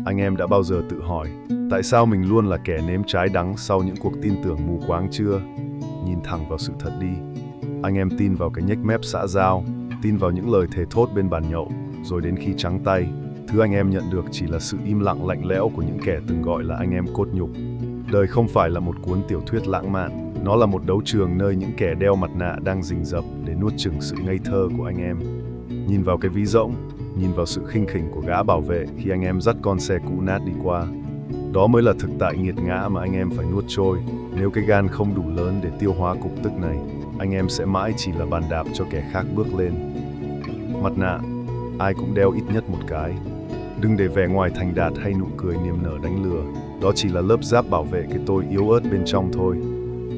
Anh em đã bao giờ tự hỏi, tại sao mình luôn là kẻ nếm trái đắng sau những cuộc tin tưởng mù quáng chưa? Nhìn thẳng vào sự thật đi. Anh em tin vào cái nhếch mép xã giao, tin vào những lời thề thốt bên bàn nhậu, rồi đến khi trắng tay, thứ anh em nhận được chỉ là sự im lặng lạnh lẽo của những kẻ từng gọi là anh em cốt nhục. Đời không phải là một cuốn tiểu thuyết lãng mạn, nó là một đấu trường nơi những kẻ đeo mặt nạ đang rình rập để nuốt chửng sự ngây thơ của anh em. Nhìn vào cái ví rỗng, nhìn vào sự khinh khỉnh của gã bảo vệ khi anh em dắt con xe cũ nát đi qua. Đó mới là thực tại nghiệt ngã mà anh em phải nuốt trôi. Nếu cái gan không đủ lớn để tiêu hóa cục tức này, anh em sẽ mãi chỉ là bàn đạp cho kẻ khác bước lên. Mặt nạ, ai cũng đeo ít nhất một cái. Đừng để vẻ ngoài thành đạt hay nụ cười niềm nở đánh lừa. Đó chỉ là lớp giáp bảo vệ cái tôi yếu ớt bên trong thôi.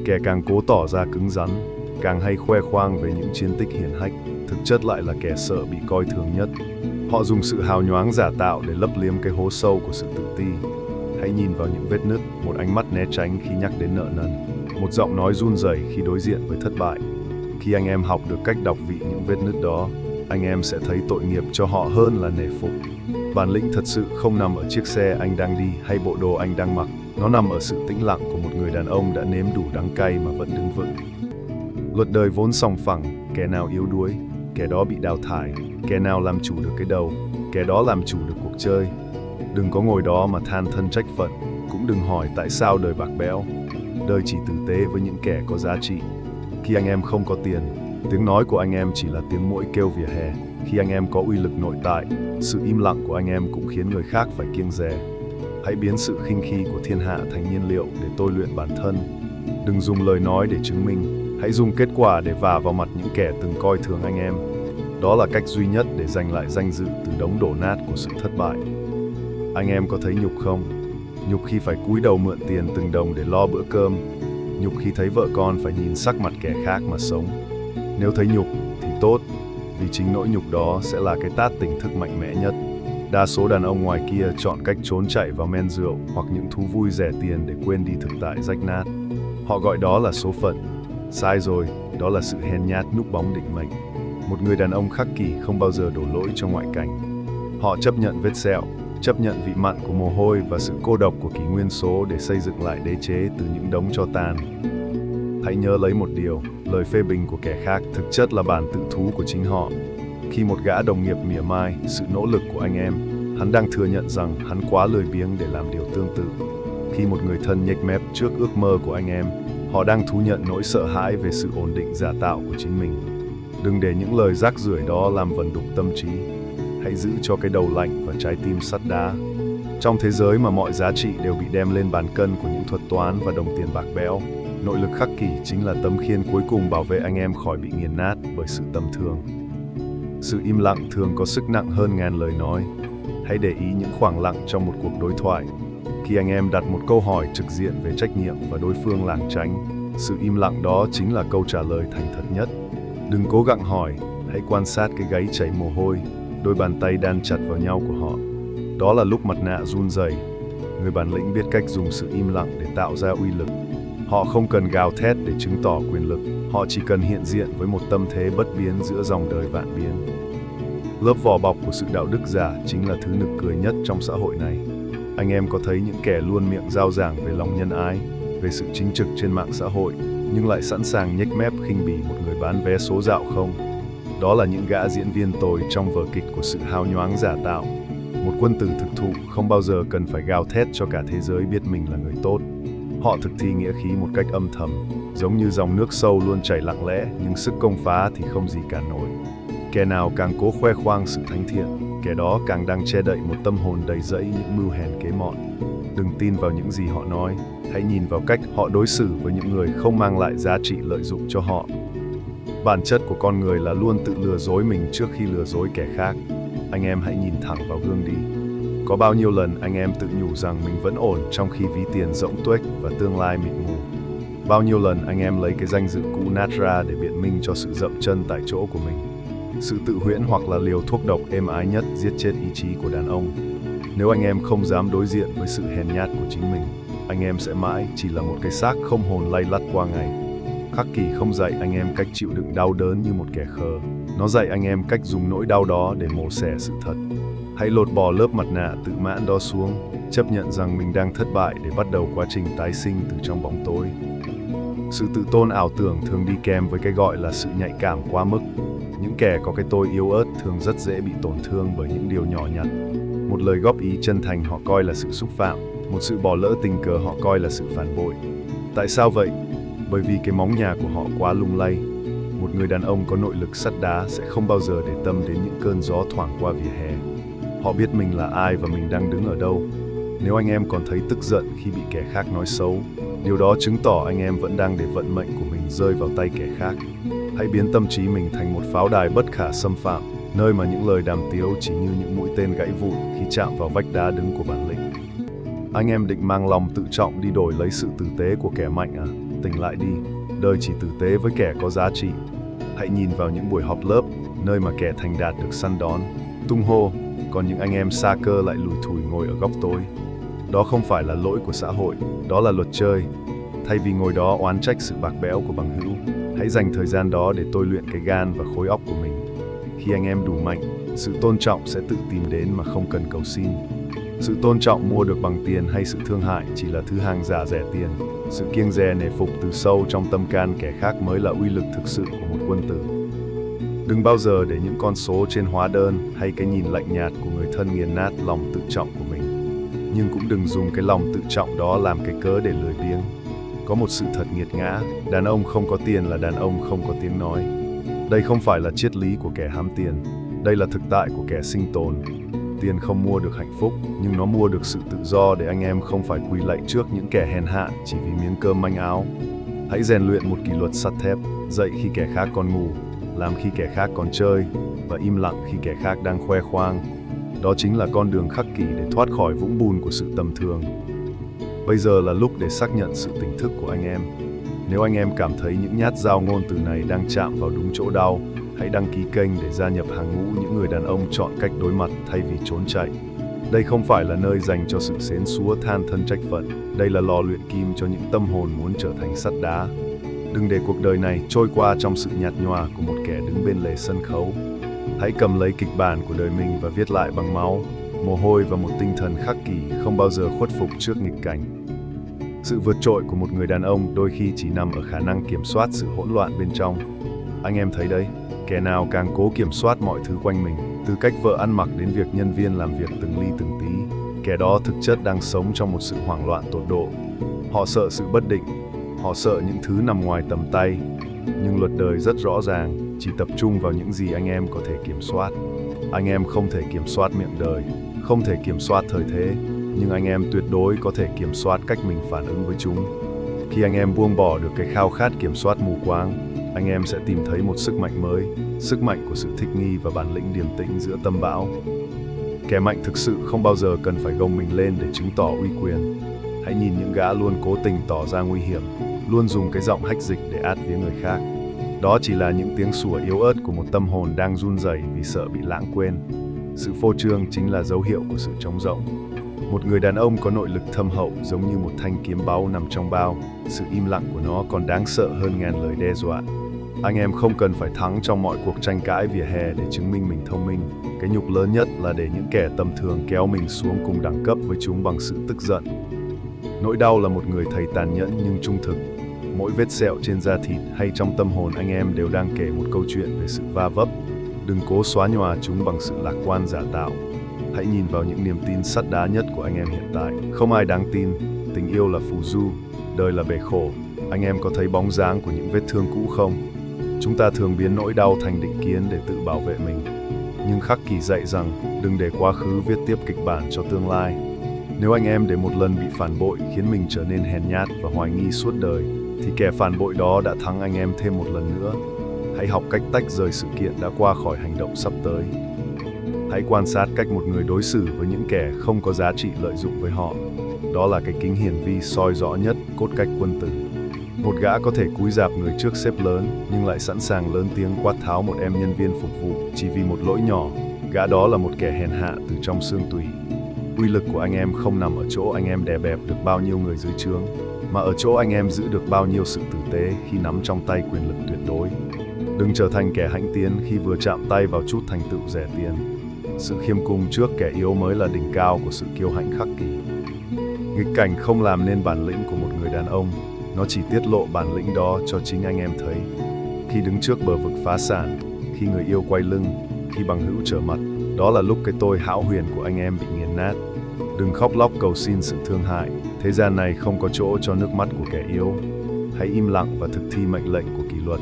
Kẻ càng cố tỏ ra cứng rắn, càng hay khoe khoang về những chiến tích hiển hách, thực chất lại là kẻ sợ bị coi thường nhất. Họ dùng sự hào nhoáng giả tạo để lấp liếm cái hố sâu của sự tự ti. Hãy nhìn vào những vết nứt, một ánh mắt né tránh khi nhắc đến nợ nần, một giọng nói run rẩy khi đối diện với thất bại. Khi anh em học được cách đọc vị những vết nứt đó, anh em sẽ thấy tội nghiệp cho họ hơn là nể phục. Bản lĩnh thật sự không nằm ở chiếc xe anh đang đi hay bộ đồ anh đang mặc, nó nằm ở sự tĩnh lặng của một người đàn ông đã nếm đủ đắng cay mà vẫn đứng vững. Luật đời vốn sòng phẳng, kẻ nào yếu đuối, kẻ đó bị đào thải, kẻ nào làm chủ được cái đầu, kẻ đó làm chủ được cuộc chơi. Đừng có ngồi đó mà than thân trách phận, cũng đừng hỏi tại sao đời bạc bẽo. Đời chỉ tử tế với những kẻ có giá trị. Khi anh em không có tiền, tiếng nói của anh em chỉ là tiếng muỗi kêu vỉa hè. Khi anh em có uy lực nội tại, sự im lặng của anh em cũng khiến người khác phải kiêng dè. Hãy biến sự khinh khi của thiên hạ thành nhiên liệu để tôi luyện bản thân. Đừng dùng lời nói để chứng minh, hãy dùng kết quả để vả vào mặt những kẻ từng coi thường anh em. Đó là cách duy nhất để giành lại danh dự từ đống đổ nát của sự thất bại. Anh em có thấy nhục không? Nhục khi phải cúi đầu mượn tiền từng đồng để lo bữa cơm. Nhục khi thấy vợ con phải nhìn sắc mặt kẻ khác mà sống. Nếu thấy nhục thì tốt, vì chính nỗi nhục đó sẽ là cái tát tỉnh thức mạnh mẽ nhất. Đa số đàn ông ngoài kia chọn cách trốn chạy vào men rượu hoặc những thú vui rẻ tiền để quên đi thực tại rách nát. Họ gọi đó là số phận. Sai rồi, đó là sự hèn nhát núp bóng định mệnh. Một người đàn ông khắc kỷ không bao giờ đổ lỗi cho ngoại cảnh. Họ chấp nhận vết sẹo, chấp nhận vị mặn của mồ hôi và sự cô độc của kỷ nguyên số để xây dựng lại đế chế từ những đống tro tàn. Hãy nhớ lấy một điều, lời phê bình của kẻ khác thực chất là bản tự thú của chính họ. Khi một gã đồng nghiệp mỉa mai sự nỗ lực của anh em, hắn đang thừa nhận rằng hắn quá lười biếng để làm điều tương tự. Khi một người thân nhếch mép trước ước mơ của anh em, họ đang thú nhận nỗi sợ hãi về sự ổn định giả tạo của chính mình. Đừng để những lời rác rưởi đó làm vần đục tâm trí. Hãy giữ cho cái đầu lạnh và trái tim sắt đá. Trong thế giới mà mọi giá trị đều bị đem lên bàn cân của những thuật toán và đồng tiền bạc bẽo, nội lực khắc kỷ chính là tấm khiên cuối cùng bảo vệ anh em khỏi bị nghiền nát bởi sự tầm thường. Sự im lặng thường có sức nặng hơn ngàn lời nói. Hãy để ý những khoảng lặng trong một cuộc đối thoại. Khi anh em đặt một câu hỏi trực diện về trách nhiệm và đối phương lảng tránh, sự im lặng đó chính là câu trả lời thành thật nhất. Đừng cố gắng hỏi, hãy quan sát cái gáy chảy mồ hôi, đôi bàn tay đan chặt vào nhau của họ. Đó là lúc mặt nạ run rẩy. Người bản lĩnh biết cách dùng sự im lặng để tạo ra uy lực. Họ không cần gào thét để chứng tỏ quyền lực, họ chỉ cần hiện diện với một tâm thế bất biến giữa dòng đời vạn biến. Lớp vỏ bọc của sự đạo đức giả chính là thứ nực cười nhất trong xã hội này. Anh em có thấy những kẻ luôn miệng rao giảng về lòng nhân ái, về sự chính trực trên mạng xã hội, nhưng lại sẵn sàng nhếch mép khinh bỉ một người bán vé số dạo không? Đó là những gã diễn viên tồi trong vở kịch của sự hào nhoáng giả tạo. Một quân tử thực thụ không bao giờ cần phải gào thét cho cả thế giới biết mình là người tốt. Họ thực thi nghĩa khí một cách âm thầm, giống như dòng nước sâu luôn chảy lặng lẽ, nhưng sức công phá thì không gì cản nổi. Kẻ nào càng cố khoe khoang sự thánh thiện, kẻ đó càng đang che đậy một tâm hồn đầy rẫy những mưu hèn kế mọn. Đừng tin vào những gì họ nói, hãy nhìn vào cách họ đối xử với những người không mang lại giá trị lợi dụng cho họ. Bản chất của con người là luôn tự lừa dối mình trước khi lừa dối kẻ khác. Anh em hãy nhìn thẳng vào gương đi. Có bao nhiêu lần anh em tự nhủ rằng mình vẫn ổn trong khi ví tiền rỗng tuếch và tương lai mịt mù. Bao nhiêu lần anh em lấy cái danh dự cũ nát ra để biện minh cho sự dậm chân tại chỗ của mình. Sự tự huyễn hoặc là liều thuốc độc êm ái nhất giết chết ý chí của đàn ông. Nếu anh em không dám đối diện với sự hèn nhát của chính mình, anh em sẽ mãi chỉ là một cái xác không hồn lay lắt qua ngày. Khắc kỷ không dạy anh em cách chịu đựng đau đớn như một kẻ khờ. Nó dạy anh em cách dùng nỗi đau đó để mổ xẻ sự thật. Hãy lột bỏ lớp mặt nạ tự mãn đó xuống, chấp nhận rằng mình đang thất bại để bắt đầu quá trình tái sinh từ trong bóng tối. Sự tự tôn ảo tưởng thường đi kèm với cái gọi là sự nhạy cảm quá mức. Những kẻ có cái tôi yếu ớt thường rất dễ bị tổn thương bởi những điều nhỏ nhặt. Một lời góp ý chân thành họ coi là sự xúc phạm, một sự bỏ lỡ tình cờ họ coi là sự phản bội. Tại sao vậy? Bởi vì cái móng nhà của họ quá lung lay. Một người đàn ông có nội lực sắt đá sẽ không bao giờ để tâm đến những cơn gió thoảng qua vỉa hè. Họ biết mình là ai và mình đang đứng ở đâu. Nếu anh em còn thấy tức giận khi bị kẻ khác nói xấu, điều đó chứng tỏ anh em vẫn đang để vận mệnh của mình rơi vào tay kẻ khác. Hãy biến tâm trí mình thành một pháo đài bất khả xâm phạm, nơi mà những lời đàm tiếu chỉ như những mũi tên gãy vụn khi chạm vào vách đá đứng của bản lĩnh. Anh em định mang lòng tự trọng đi đổi lấy sự tử tế của kẻ mạnh à? Tỉnh lại đi, đời chỉ tử tế với kẻ có giá trị. Hãy nhìn vào những buổi họp lớp, nơi mà kẻ thành đạt được săn đón, tung hô, còn những anh em sa cơ lại lủi thủi ngồi ở góc tối. Đó không phải là lỗi của xã hội, đó là luật chơi. Thay vì ngồi đó oán trách sự bạc bẽo của bằng hữu, hãy dành thời gian đó để tôi luyện cái gan và khối óc của mình. Khi anh em đủ mạnh, sự tôn trọng sẽ tự tìm đến mà không cần cầu xin. Sự tôn trọng mua được bằng tiền hay sự thương hại chỉ là thứ hàng giả rẻ tiền. Sự kiêng dè nể phục từ sâu trong tâm can kẻ khác mới là uy lực thực sự của một quân tử. Đừng bao giờ để những con số trên hóa đơn hay cái nhìn lạnh nhạt của người thân nghiền nát lòng tự trọng của mình. Nhưng cũng đừng dùng cái lòng tự trọng đó làm cái cớ để lười biếng. Có một sự thật nghiệt ngã, đàn ông không có tiền là đàn ông không có tiếng nói. Đây không phải là triết lý của kẻ ham tiền, đây là thực tại của kẻ sinh tồn. Tiền không mua được hạnh phúc, nhưng nó mua được sự tự do để anh em không phải quỳ lạy trước những kẻ hèn hạ chỉ vì miếng cơm manh áo. Hãy rèn luyện một kỷ luật sắt thép, dậy khi kẻ khác còn ngủ, làm khi kẻ khác còn chơi, và im lặng khi kẻ khác đang khoe khoang. Đó chính là con đường khắc kỷ để thoát khỏi vũng bùn của sự tầm thường. Bây giờ là lúc để xác nhận sự tỉnh thức của anh em. Nếu anh em cảm thấy những nhát dao ngôn từ này đang chạm vào đúng chỗ đau, hãy đăng ký kênh để gia nhập hàng ngũ những người đàn ông chọn cách đối mặt thay vì trốn chạy. Đây không phải là nơi dành cho sự xến xúa than thân trách phận, đây là lò luyện kim cho những tâm hồn muốn trở thành sắt đá. Đừng để cuộc đời này trôi qua trong sự nhạt nhòa của một kẻ đứng bên lề sân khấu. Hãy cầm lấy kịch bản của đời mình và viết lại bằng máu, mồ hôi và một tinh thần khắc kỷ không bao giờ khuất phục trước nghịch cảnh. Sự vượt trội của một người đàn ông đôi khi chỉ nằm ở khả năng kiểm soát sự hỗn loạn bên trong. Anh em thấy đấy, kẻ nào càng cố kiểm soát mọi thứ quanh mình, từ cách vợ ăn mặc đến việc nhân viên làm việc từng ly từng tí, kẻ đó thực chất đang sống trong một sự hoảng loạn tột độ. Họ sợ sự bất định, họ sợ những thứ nằm ngoài tầm tay, nhưng luật đời rất rõ ràng, chỉ tập trung vào những gì anh em có thể kiểm soát. Anh em không thể kiểm soát miệng đời, không thể kiểm soát thời thế, nhưng anh em tuyệt đối có thể kiểm soát cách mình phản ứng với chúng. Khi anh em buông bỏ được cái khao khát kiểm soát mù quáng, anh em sẽ tìm thấy một sức mạnh mới, sức mạnh của sự thích nghi và bản lĩnh điềm tĩnh giữa tâm bão. Kẻ mạnh thực sự không bao giờ cần phải gồng mình lên để chứng tỏ uy quyền. Hãy nhìn những gã luôn cố tình tỏ ra nguy hiểm, luôn dùng cái giọng hách dịch để át vía người khác. Đó chỉ là những tiếng sủa yếu ớt của một tâm hồn đang run rẩy vì sợ bị lãng quên. Sự phô trương chính là dấu hiệu của sự trống rỗng. Một người đàn ông có nội lực thâm hậu giống như một thanh kiếm báu nằm trong bao, sự im lặng của nó còn đáng sợ hơn ngàn lời đe dọa. Anh em không cần phải thắng trong mọi cuộc tranh cãi vỉa hè để chứng minh mình thông minh. Cái nhục lớn nhất là để những kẻ tầm thường kéo mình xuống cùng đẳng cấp với chúng bằng sự tức giận. Nỗi đau là một người thầy tàn nhẫn nhưng trung thực. Mỗi vết sẹo trên da thịt hay trong tâm hồn anh em đều đang kể một câu chuyện về sự va vấp. Đừng cố xóa nhòa chúng bằng sự lạc quan giả tạo. Hãy nhìn vào những niềm tin sắt đá nhất của anh em hiện tại. Không ai đáng tin, tình yêu là phù du, đời là bể khổ. Anh em có thấy bóng dáng của những vết thương cũ không? Chúng ta thường biến nỗi đau thành định kiến để tự bảo vệ mình. Nhưng khắc kỷ dạy rằng đừng để quá khứ viết tiếp kịch bản cho tương lai. Nếu anh em để một lần bị phản bội khiến mình trở nên hèn nhát và hoài nghi suốt đời, thì kẻ phản bội đó đã thắng anh em thêm một lần nữa. Hãy học cách tách rời sự kiện đã qua khỏi hành động sắp tới. Hãy quan sát cách một người đối xử với những kẻ không có giá trị lợi dụng với họ. Đó là cái kính hiển vi soi rõ nhất cốt cách quân tử. Một gã có thể cúi rạp người trước sếp lớn, nhưng lại sẵn sàng lớn tiếng quát tháo một em nhân viên phục vụ chỉ vì một lỗi nhỏ. Gã đó là một kẻ hèn hạ từ trong xương tủy. Uy lực của anh em không nằm ở chỗ anh em đè bẹp được bao nhiêu người dưới trướng, mà ở chỗ anh em giữ được bao nhiêu sự tử tế khi nắm trong tay quyền lực tuyệt đối. Đừng trở thành kẻ hãnh tiến khi vừa chạm tay vào chút thành tựu rẻ tiền. Sự khiêm cung trước kẻ yếu mới là đỉnh cao của sự kiêu hãnh khắc kỷ. Nghịch cảnh không làm nên bản lĩnh của một người đàn ông, nó chỉ tiết lộ bản lĩnh đó cho chính anh em thấy. Khi đứng trước bờ vực phá sản, khi người yêu quay lưng, khi bằng hữu trở mặt, đó là lúc cái tôi hão huyền của anh em bị nghiền nát. Đừng khóc lóc cầu xin sự thương hại, thế gian này không có chỗ cho nước mắt của kẻ yếu. Hãy im lặng và thực thi mệnh lệnh của kỷ luật.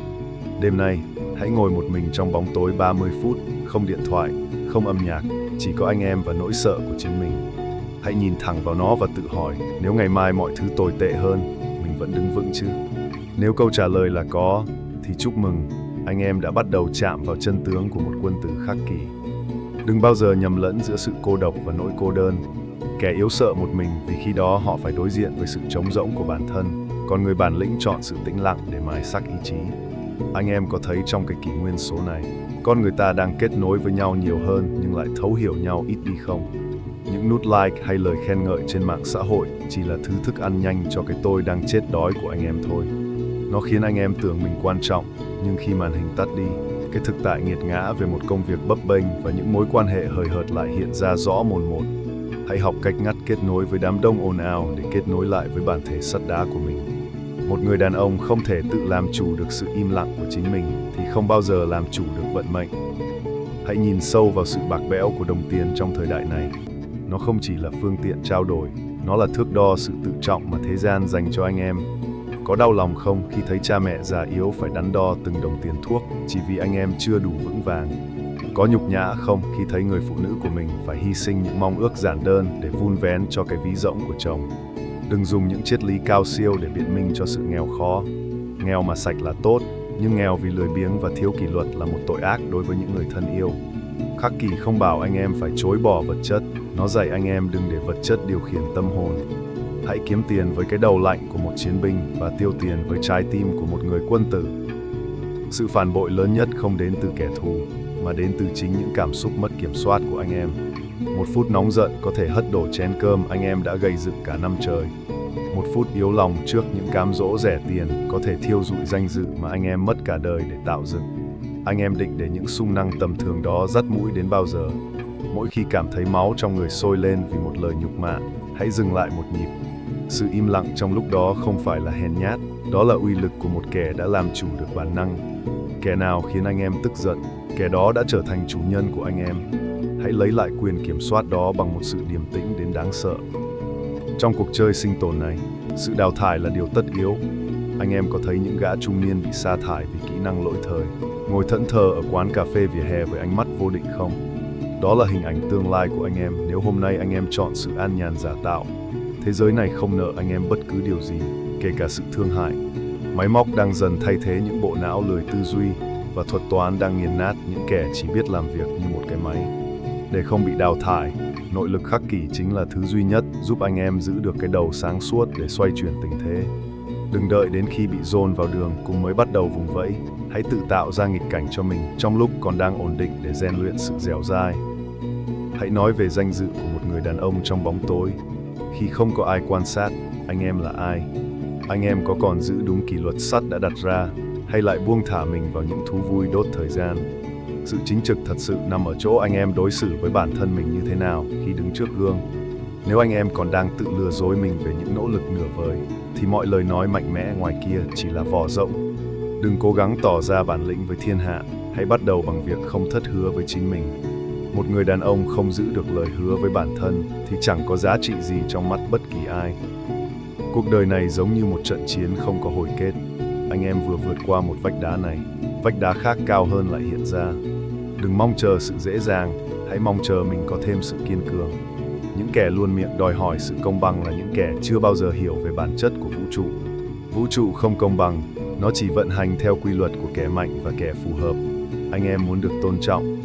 Đêm nay, hãy ngồi một mình trong bóng tối 30 phút, không điện thoại, không âm nhạc, chỉ có anh em và nỗi sợ của chính mình. Hãy nhìn thẳng vào nó và tự hỏi, nếu ngày mai mọi thứ tồi tệ hơn, mình vẫn đứng vững chứ? Nếu câu trả lời là có, thì chúc mừng, anh em đã bắt đầu chạm vào chân tướng của một quân tử khắc kỷ. Đừng bao giờ nhầm lẫn giữa sự cô độc và nỗi cô đơn. Kẻ yếu sợ một mình vì khi đó họ phải đối diện với sự trống rỗng của bản thân, còn người bản lĩnh chọn sự tĩnh lặng để mài sắc ý chí. Anh em có thấy trong cái kỷ nguyên số này, con người ta đang kết nối với nhau nhiều hơn nhưng lại thấu hiểu nhau ít đi không? Những nút like hay lời khen ngợi trên mạng xã hội chỉ là thứ thức ăn nhanh cho cái tôi đang chết đói của anh em thôi. Nó khiến anh em tưởng mình quan trọng, nhưng khi màn hình tắt đi, cái thực tại nghiệt ngã về một công việc bấp bênh và những mối quan hệ hời hợt lại hiện ra rõ mồn một. Hãy học cách ngắt kết nối với đám đông ồn ào để kết nối lại với bản thể sắt đá của mình. Một người đàn ông không thể tự làm chủ được sự im lặng của chính mình thì không bao giờ làm chủ được vận mệnh. Hãy nhìn sâu vào sự bạc bẽo của đồng tiền trong thời đại này. Nó không chỉ là phương tiện trao đổi, nó là thước đo sự tự trọng mà thế gian dành cho anh em. Có đau lòng không khi thấy cha mẹ già yếu phải đắn đo từng đồng tiền thuốc chỉ vì anh em chưa đủ vững vàng? Có nhục nhã không khi thấy người phụ nữ của mình phải hy sinh những mong ước giản đơn để vun vén cho cái ví rỗng của chồng? Đừng dùng những triết lý cao siêu để biện minh cho sự nghèo khó. Nghèo mà sạch là tốt, nhưng nghèo vì lười biếng và thiếu kỷ luật là một tội ác đối với những người thân yêu. Khắc kỷ không bảo anh em phải chối bỏ vật chất, nó dạy anh em đừng để vật chất điều khiển tâm hồn. Hãy kiếm tiền với cái đầu lạnh của một chiến binh và tiêu tiền với trái tim của một người quân tử. Sự phản bội lớn nhất không đến từ kẻ thù, mà đến từ chính những cảm xúc mất kiểm soát của anh em. Một phút nóng giận có thể hất đổ chén cơm anh em đã gây dựng cả năm trời. Một phút yếu lòng trước những cám dỗ rẻ tiền có thể thiêu rụi danh dự mà anh em mất cả đời để tạo dựng. Anh em định để những xung năng tầm thường đó dắt mũi đến bao giờ? Mỗi khi cảm thấy máu trong người sôi lên vì một lời nhục mạ, hãy dừng lại một nhịp. Sự im lặng trong lúc đó không phải là hèn nhát, đó là uy lực của một kẻ đã làm chủ được bản năng. Kẻ nào khiến anh em tức giận, kẻ đó đã trở thành chủ nhân của anh em. Hãy lấy lại quyền kiểm soát đó bằng một sự điềm tĩnh đến đáng sợ. Trong cuộc chơi sinh tồn này, sự đào thải là điều tất yếu. Anh em có thấy những gã trung niên bị sa thải vì kỹ năng lỗi thời, ngồi thẫn thờ ở quán cà phê vỉa hè với ánh mắt vô định không? Đó là hình ảnh tương lai của anh em nếu hôm nay anh em chọn sự an nhàn giả tạo. Thế giới này không nợ anh em bất cứ điều gì, kể cả sự thương hại. Máy móc đang dần thay thế những bộ não lười tư duy, và thuật toán đang nghiền nát những kẻ chỉ biết làm việc như một cái máy. Để không bị đào thải, nội lực khắc kỷ chính là thứ duy nhất giúp anh em giữ được cái đầu sáng suốt để xoay chuyển tình thế. Đừng đợi đến khi bị dồn vào đường cùng mới bắt đầu vùng vẫy. Hãy tự tạo ra nghịch cảnh cho mình trong lúc còn đang ổn định để rèn luyện sự dẻo dai. Hãy nói về danh dự của một người đàn ông trong bóng tối. Khi không có ai quan sát, anh em là ai? Anh em có còn giữ đúng kỷ luật sắt đã đặt ra, hay lại buông thả mình vào những thú vui đốt thời gian? Sự chính trực thật sự nằm ở chỗ anh em đối xử với bản thân mình như thế nào khi đứng trước gương. Nếu anh em còn đang tự lừa dối mình về những nỗ lực nửa vời, thì mọi lời nói mạnh mẽ ngoài kia chỉ là vỏ rỗng. Đừng cố gắng tỏ ra bản lĩnh với thiên hạ, hãy bắt đầu bằng việc không thất hứa với chính mình. Một người đàn ông không giữ được lời hứa với bản thân thì chẳng có giá trị gì trong mắt bất kỳ ai. Cuộc đời này giống như một trận chiến không có hồi kết. Anh em vừa vượt qua một vách đá này, vách đá khác cao hơn lại hiện ra. Đừng mong chờ sự dễ dàng, hãy mong chờ mình có thêm sự kiên cường. Những kẻ luôn miệng đòi hỏi sự công bằng là những kẻ chưa bao giờ hiểu về bản chất của vũ trụ. Vũ trụ không công bằng, nó chỉ vận hành theo quy luật của kẻ mạnh và kẻ phù hợp. Anh em muốn được tôn trọng,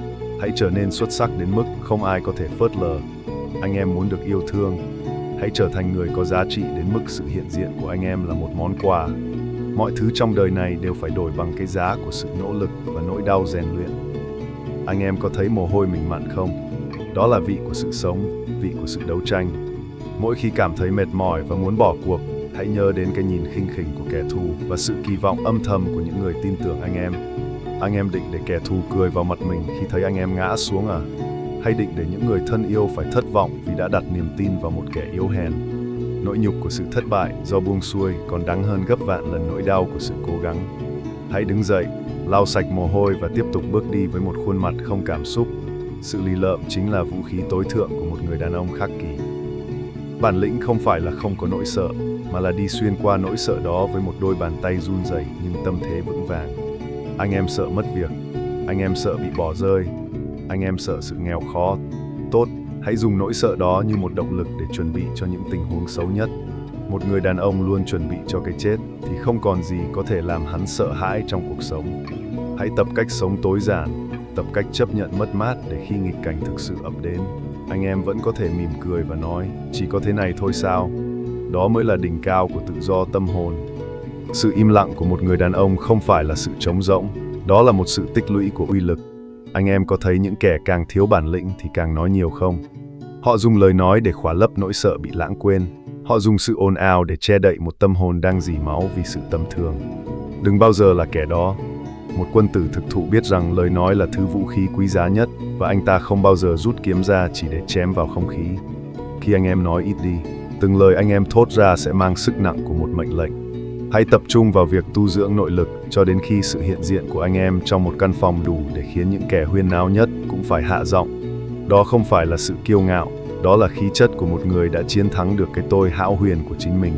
hãy trở nên xuất sắc đến mức không ai có thể phớt lờ. Anh em muốn được yêu thương, hãy trở thành người có giá trị đến mức sự hiện diện của anh em là một món quà. Mọi thứ trong đời này đều phải đổi bằng cái giá của sự nỗ lực và nỗi đau rèn luyện. Anh em có thấy mồ hôi mình mặn không? Đó là vị của sự sống, vị của sự đấu tranh. Mỗi khi cảm thấy mệt mỏi và muốn bỏ cuộc, hãy nhớ đến cái nhìn khinh khỉnh của kẻ thù và sự kỳ vọng âm thầm của những người tin tưởng anh em. Anh em định để kẻ thù cười vào mặt mình khi thấy anh em ngã xuống à? hay định để những người thân yêu phải thất vọng vì đã đặt niềm tin vào một kẻ yếu hèn? Nỗi nhục của sự thất bại do buông xuôi còn đáng hơn gấp vạn lần nỗi đau của sự cố gắng. Hãy đứng dậy, lau sạch mồ hôi và tiếp tục bước đi với một khuôn mặt không cảm xúc. Sự lì lợm chính là vũ khí tối thượng của một người đàn ông khắc kỷ. Bản lĩnh không phải là không có nỗi sợ, mà là đi xuyên qua nỗi sợ đó với một đôi bàn tay run rẩy nhưng tâm thế vững vàng. Anh em sợ mất việc, anh em sợ bị bỏ rơi, anh em sợ sự nghèo khó. Tốt, hãy dùng nỗi sợ đó như một động lực để chuẩn bị cho những tình huống xấu nhất. Một người đàn ông luôn chuẩn bị cho cái chết thì không còn gì có thể làm hắn sợ hãi trong cuộc sống. Hãy tập cách sống tối giản, tập cách chấp nhận mất mát để khi nghịch cảnh thực sự ập đến, anh em vẫn có thể mỉm cười và nói, chỉ có thế này thôi sao? Đó mới là đỉnh cao của tự do tâm hồn. Sự im lặng của một người đàn ông không phải là sự trống rỗng, đó là một sự tích lũy của uy lực. Anh em có thấy những kẻ càng thiếu bản lĩnh thì càng nói nhiều không? Họ dùng lời nói để khỏa lấp nỗi sợ bị lãng quên. Họ dùng sự ồn ào để che đậy một tâm hồn đang rỉ máu vì sự tầm thường. Đừng bao giờ là kẻ đó. Một quân tử thực thụ biết rằng lời nói là thứ vũ khí quý giá nhất và anh ta không bao giờ rút kiếm ra chỉ để chém vào không khí. Khi anh em nói ít đi, từng lời anh em thốt ra sẽ mang sức nặng của một mệnh lệnh. Hãy tập trung vào việc tu dưỡng nội lực cho đến khi sự hiện diện của anh em trong một căn phòng đủ để khiến những kẻ huyên náo nhất cũng phải hạ giọng. Đó không phải là sự kiêu ngạo, đó là khí chất của một người đã chiến thắng được cái tôi hão huyền của chính mình.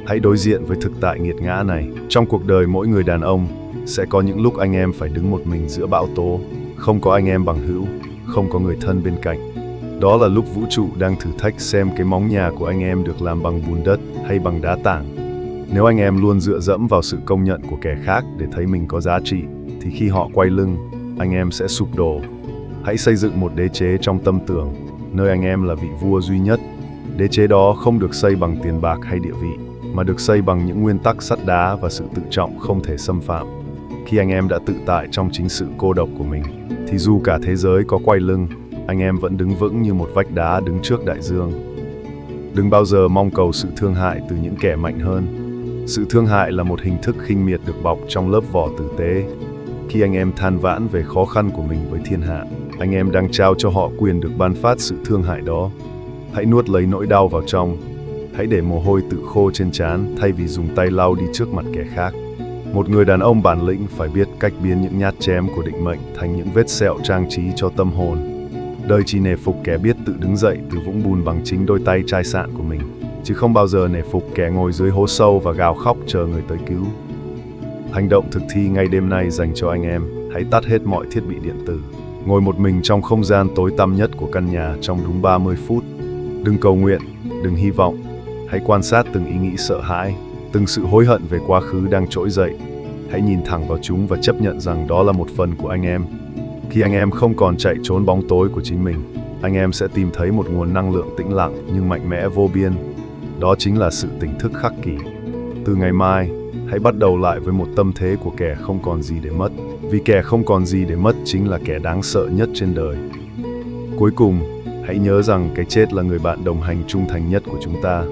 Hãy đối diện với thực tại nghiệt ngã này. Trong cuộc đời mỗi người đàn ông, sẽ có những lúc anh em phải đứng một mình giữa bão tố, không có anh em bằng hữu, không có người thân bên cạnh. Đó là lúc vũ trụ đang thử thách xem cái móng nhà của anh em được làm bằng bùn đất hay bằng đá tảng. Nếu anh em luôn dựa dẫm vào sự công nhận của kẻ khác để thấy mình có giá trị, thì khi họ quay lưng, anh em sẽ sụp đổ. Hãy xây dựng một đế chế trong tâm tưởng, nơi anh em là vị vua duy nhất. Đế chế đó không được xây bằng tiền bạc hay địa vị, mà được xây bằng những nguyên tắc sắt đá và sự tự trọng không thể xâm phạm. Khi anh em đã tự tại trong chính sự cô độc của mình, thì dù cả thế giới có quay lưng, anh em vẫn đứng vững như một vách đá đứng trước đại dương. Đừng bao giờ mong cầu sự thương hại từ những kẻ mạnh hơn. Sự thương hại là một hình thức khinh miệt được bọc trong lớp vỏ tử tế. Khi anh em than vãn về khó khăn của mình với thiên hạ, anh em đang trao cho họ quyền được ban phát sự thương hại đó. Hãy nuốt lấy nỗi đau vào trong. Hãy để mồ hôi tự khô trên trán thay vì dùng tay lau đi trước mặt kẻ khác. Một người đàn ông bản lĩnh phải biết cách biến những nhát chém của định mệnh thành những vết sẹo trang trí cho tâm hồn. Đời chỉ nể phục kẻ biết tự đứng dậy từ vũng bùn bằng chính đôi tay chai sạn của mình, chứ không bao giờ nể phục kẻ ngồi dưới hố sâu và gào khóc chờ người tới cứu. Hành động thực thi ngay đêm nay dành cho anh em. Hãy tắt hết mọi thiết bị điện tử. Ngồi một mình trong không gian tối tăm nhất của căn nhà trong đúng 30 phút. Đừng cầu nguyện, đừng hy vọng. Hãy quan sát từng ý nghĩ sợ hãi, từng sự hối hận về quá khứ đang trỗi dậy. Hãy nhìn thẳng vào chúng và chấp nhận rằng đó là một phần của anh em. Khi anh em không còn chạy trốn bóng tối của chính mình, anh em sẽ tìm thấy một nguồn năng lượng tĩnh lặng nhưng mạnh mẽ vô biên. Đó chính là sự tỉnh thức khắc kỷ. Từ ngày mai, hãy bắt đầu lại với một tâm thế của kẻ không còn gì để mất. Vì kẻ không còn gì để mất chính là kẻ đáng sợ nhất trên đời. Cuối cùng, hãy nhớ rằng cái chết là người bạn đồng hành trung thành nhất của chúng ta.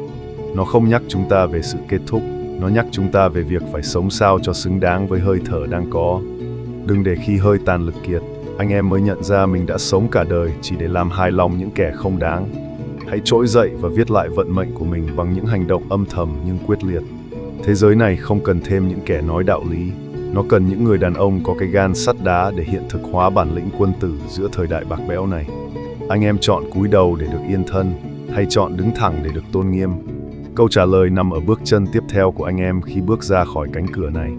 Nó không nhắc chúng ta về sự kết thúc, nó nhắc chúng ta về việc phải sống sao cho xứng đáng với hơi thở đang có. Đừng để khi hơi tàn lực kiệt, anh em mới nhận ra mình đã sống cả đời chỉ để làm hài lòng những kẻ không đáng. Hãy trỗi dậy và viết lại vận mệnh của mình bằng những hành động âm thầm nhưng quyết liệt. Thế giới này không cần thêm những kẻ nói đạo lý, nó cần những người đàn ông có cái gan sắt đá để hiện thực hóa bản lĩnh quân tử giữa thời đại bạc bẽo này. Anh em chọn cúi đầu để được yên thân, hay chọn đứng thẳng để được tôn nghiêm? Câu trả lời nằm ở bước chân tiếp theo của anh em khi bước ra khỏi cánh cửa này.